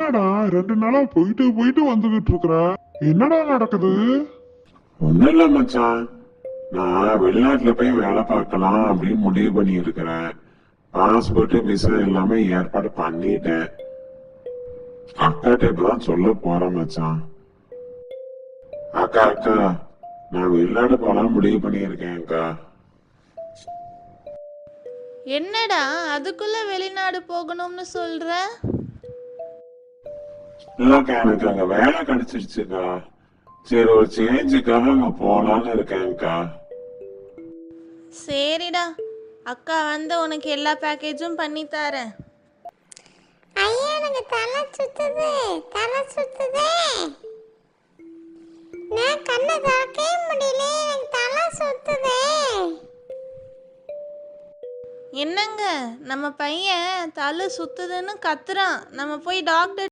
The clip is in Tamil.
என்னடா 2 நாளா போயிட்டு போயிட்டு வந்துகிட்டு இருக்கிற? என்னடா நடக்குது? ஒன்றும் இல்லை மச்சான். நான் வெளிநாட்டுல போய் வேலை பார்க்கலாம் அப்படின்னு முடிவு பண்ணி இருக்கிறேன். பாஸ்போர்ட் விசா எல்லாமே ஏற்பாடு பண்ணிட்டேன். அக்காட்ட இப்பதான் சொல்ல போறேன் மச்சான். அக்கா அக்கா, நான் வெளிநாடு போலாம் முடிவு பண்ணியிருக்கேன் அக்கா. என்னடா அதுக்குள்ள வெளிநாடு போகணும்னு சொல்ற? இல்லக்கா, எனக்கு அங்க வேலை கிடைச்சிருச்சுக்கா. சரி, ஒரு சேஞ்சுக்காக அங்க போலான்னு இருக்கேன்க்கா. சரிடா, அக்கா வந்து உனக்கு எல்லா பேக்கேஜும் பண்ணி தரேன். ஐயா எனக்கு தலை சுத்துது, தலை சுத்துது. நான் கண்ணை திறக்கவே முடியல, எனக்கு தலை சுத்துது. என்னங்க, நம்ம பையன் தலை சுத்துதுன்னு கத்துறான். நம்ம போய் டாக்டர்